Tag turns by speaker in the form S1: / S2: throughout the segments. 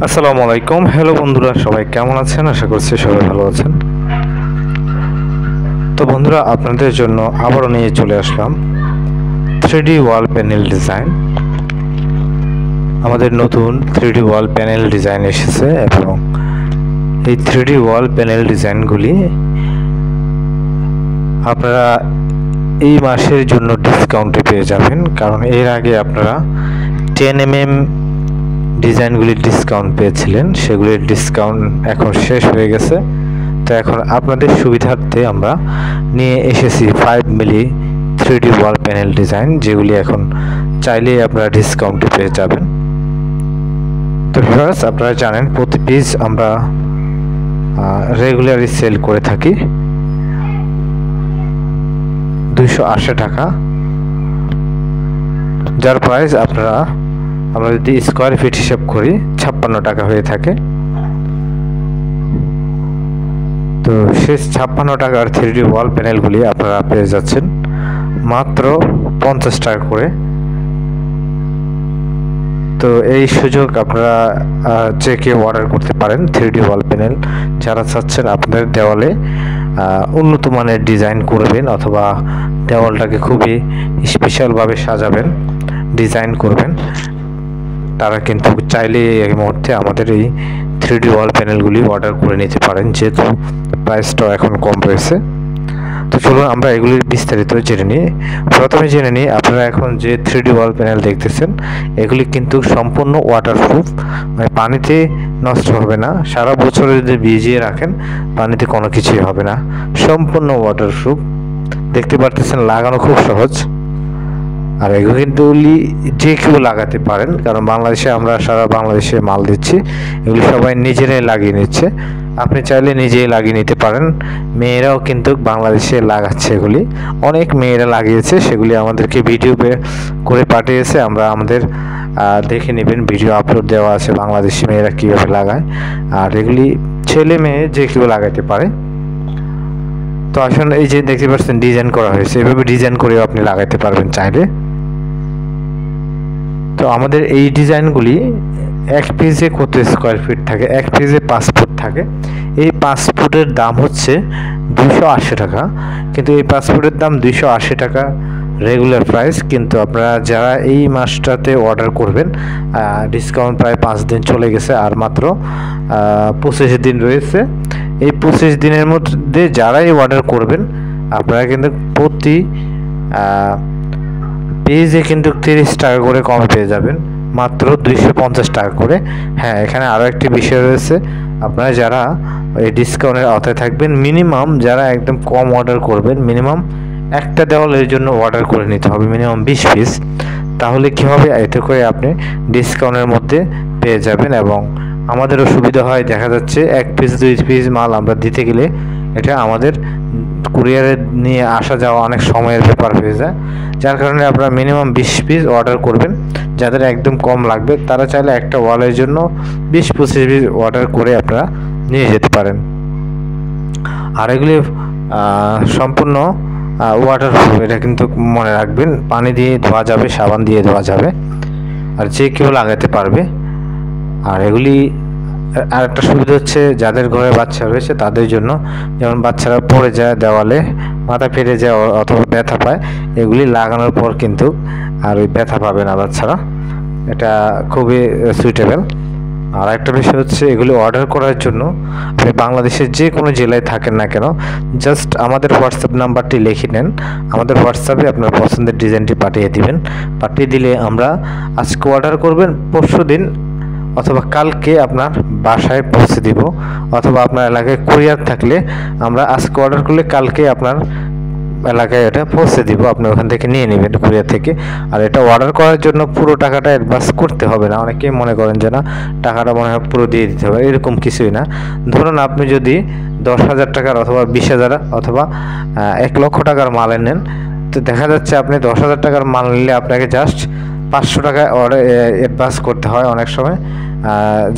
S1: আসসালামু আলাইকুম। হ্যালো বন্ধুরা, সবাই কেমন আছেন? আশা করছি সবাই ভালো আছেন। তো বন্ধুরা, আপনাদের জন্য আবারও নিয়ে চলে আসলাম 3D ওয়াল প্যানেল ডিজাইন। আমাদের নতুন 3D ওয়াল প্যানেল ডিজাইন এসেছে এবং এই 3D ওয়াল প্যানেল ডিজাইনগুলি আপনারা এই মাসের জন্য ডিসকাউন্টে পেয়ে যাবেন, কারণ এর আগে আপনারা 10mm ডিজাইনগুলির ডিসকাউন্ট পেয়েছিলেন, সেগুলির ডিসকাউন্ট এখন শেষ হয়ে গেছে। তো এখন আপনাদের সুবিধার্থে আমরা নিয়ে এসেছি 5mm 3D ওয়াল প্যানেল ডিজাইন, যেগুলি এখন চাইলেই আপনারা ডিসকাউন্টে পেয়ে যাবেন। তো ভিউয়ার্স, আপনারা জানেন প্রতি পিস আমরা রেগুলারই সেল করে থাকি 280 টাকা, যার প্রাইস আমরা যদি স্কোয়ার ফিট হিসাব করি 56 টাকা হয়ে থাকে। তো শেষ 56 টাকার 3D ওয়াল প্যানেলগুলি আপনারা পেয়ে যাচ্ছেন মাত্র 50 টাকা করে। তো এই সুযোগ আপনারা যে কেউ অর্ডার করতে পারেন। 3D ওয়াল প্যানেল যারা চাচ্ছেন আপনাদের দেওয়ালে উন্নত মানের ডিজাইন করবেন অথবা দেওয়ালটাকে খুবই স্পেশালভাবে সাজাবেন, ডিজাইন করবেন, তারা কিন্তু চাইলে এই মুহূর্তে আমাদের এই 3D ওয়াল প্যানেলগুলি অর্ডার করে নিতে পারেন, যেহেতু প্রাইসটাও এখন কম রয়েছে। তো চলুন আমরা এগুলির বিস্তারিত জেনে নিই। প্রথমে জেনে নিই, আপনারা এখন যে 3D ওয়াল প্যানেল দেখতেছেন এগুলি কিন্তু সম্পূর্ণ ওয়াটারপ্রুফ, মানে পানিতে নষ্ট হবে না। সারা বছর যদি ভিজিয়ে রাখেন পানিতে কোনো কিছুই হবে না, সম্পূর্ণ ওয়াটারপ্রুফ। দেখতে পারতেছেন লাগানো খুব সহজ, আর এগুলো কিন্তু যে কেউ লাগাতে পারেন, কারণ বাংলাদেশে আমরা সারা বাংলাদেশে মাল দিচ্ছি, এগুলি সবাই নিজেরাই লাগিয়ে নিচ্ছে। আপনি চাইলে নিজেই লাগিয়ে নিতে পারেন। মেয়েরাও কিন্তু বাংলাদেশে লাগাচ্ছে, এগুলি অনেক মেয়েরা লাগিয়েছে, সেগুলি আমাদেরকে ভিডিও করে পাঠিয়েছে, আমরা আমাদের দেখে নেবেন, ভিডিও আপলোড দেওয়া আছে বাংলাদেশি মেয়েরা কীভাবে লাগায়। আর এগুলি ছেলে মেয়ে যে কেউ লাগাতে পারে। তো আসলে এই যে দেখতে পাচ্ছেন ডিজাইন করা হয়েছে, এভাবে ডিজাইন করেও আপনি লাগাতে পারবেন চাইলে। তো আমাদের এই ডিজাইনগুলি এক পেজে কত স্কোয়ার ফিট থাকে? এক পেজে 5 ফুট থাকে। এই 5 ফুটের দাম হচ্ছে 280 টাকা, কিন্তু এই 5 ফুটের দাম 280 টাকা রেগুলার প্রাইস। কিন্তু আপনারা যারা এই মাসটাতে অর্ডার করবেন, ডিসকাউন্ট প্রায় 5 দিন চলে গেছে, আর মাত্র 25 দিন রয়েছে। এই 25 দিনের মধ্যে যারাই অর্ডার করবেন আপনারা কিন্তু প্রতি পেজে কিন্তু 30 টাকা করে কমে পেয়ে যাবেন, মাত্র 250 টাকা করে। হ্যাঁ, এখানে আরও একটি বিষয় রয়েছে, আপনারা যারা এই ডিসকাউন্টের আওতায় থাকবেন, মিনিমাম যারা একদম কম অর্ডার করবেন, মিনিমাম একটা দেওয়ালের জন্য অর্ডার করে নিতে হবে, মিনিমাম 20 পিস। তাহলে কী হবে, এতে করে আপনি ডিসকাউন্টের মধ্যে পেয়ে যাবেন এবং আমাদেরও সুবিধা হয়। দেখা যাচ্ছে 1 পিস 2 পিস মাল আমরা দিতে গেলে এটা আমাদের কুরিয়ারে নিয়ে আসা যাওয়া অনেক সময়ের ব্যাপার হয়ে যায়, যার কারণে আপনারা মিনিমাম 20 পিস অর্ডার করবেন। যাদের একদম কম লাগবে তারা চাইলে একটা ওয়ালের জন্য 20-25 পিস অর্ডার করে আপনারা নিয়ে যেতে পারেন। আর এগুলি সম্পূর্ণ ওয়াটারপ্রুফ, এটা কিন্তু মনে রাখবেন। পানি দিয়ে ধোয়া যাবে, সাবান দিয়ে ধোয়া যাবে, আর যে কেউ লাগাতে পারবে। আর এগুলি আর একটা সুবিধা হচ্ছে, যাদের ঘরে বাচ্চা রয়েছে তাদের জন্য, যেমন বাচ্চারা পড়ে যায় দেওয়ালে, মাথা ফেটে যায় অথবা ব্যথা পায়, এগুলি লাগানোর পর কিন্তু আর ওই ব্যথা পাবে না বাচ্চারা। এটা খুবই সুইটেবল। আর একটা বিষয় হচ্ছে, এগুলি অর্ডার করার জন্য আপনি বাংলাদেশের যে কোনো জেলায় থাকেন না কেন, জাস্ট আমাদের হোয়াটসঅ্যাপ নাম্বারটি লিখে নেন, আমাদের হোয়াটসঅ্যাপে আপনার পছন্দের ডিজাইনটি পাঠিয়ে দিবেন। পাঠিয়ে দিলে আমরা আজকে অর্ডার করবেন, পরশু দিন অথবা কালকে আপনার বাসায় পৌঁছে দিব, অথবা আপনার এলাকায় কুরিয়ার থাকলে আমরা আজকে অর্ডার করলে কালকে আপনার এলাকায় এটা পৌঁছে দিব, আপনি ওখান থেকে নিয়ে নেবেন কুরিয়ার থেকে। আর এটা অর্ডার করার জন্য পুরো টাকাটা অ্যাডভান্স করতে হবে না। অনেকেই মনে করেন যে না, টাকাটা মনে হয় পুরো দিয়ে দিতে হবে, এরকম কিছুই না। ধরুন আপনি যদি 10,000 টাকার অথবা 20,000 অথবা 1 লক্ষ টাকার মাল নেন, তো দেখা যাচ্ছে আপনি 10,000 টাকার মাল নিলে আপনাকে জাস্ট 500 টাকা অ্যাডভান্স করতে হয় অনেক সময়।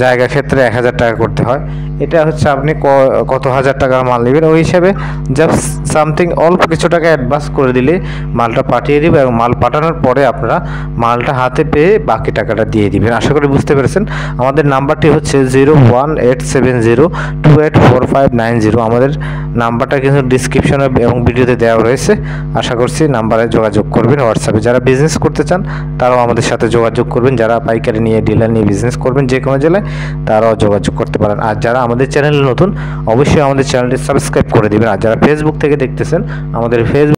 S1: জায়গা ক্ষেত্রে 1000 টাকা করতে হয়। এটা হচ্ছে আপনি কত হাজার টাকার মাল নেবেন ওই হিসাবে জাস্ট সামথিং অল্প কিছু টাকা অ্যাডভান্স করে দিলে মালটা পাঠিয়ে দিবে এবং মাল পাঠানোর পরে আপনারা মালটা হাতে পেয়ে বাকি টাকাটা দিয়ে দিবেন। আশা করি বুঝতে পেরেছেন। আমাদের নাম্বারটি হচ্ছে 01870284590। আমাদের নাম্বারটা কিন্তু ডিসক্রিপশনে এবং ভিডিওতে দেওয়া রয়েছে। আশা করছি নাম্বারে যোগাযোগ করবেন হোয়াটসঅ্যাপে। যারা বিজনেস করতে চান তারাও আমাদের সাথে যোগাযোগ করবেন, যারা পাইকারি নিয়ে ডিলার নিয়ে বিজনেস করবেন যে কোনো জেলায় তারাও যোগাযোগ করতে পারেন। আর যারা আমাদের চ্যানেলে নতুন অবশ্যই আমাদের চ্যানেলটি সাবস্ক্রাইব করে দিবেন। আর যারা ফেসবুক থেকে দেখতেছেন আমাদের ফেসবুক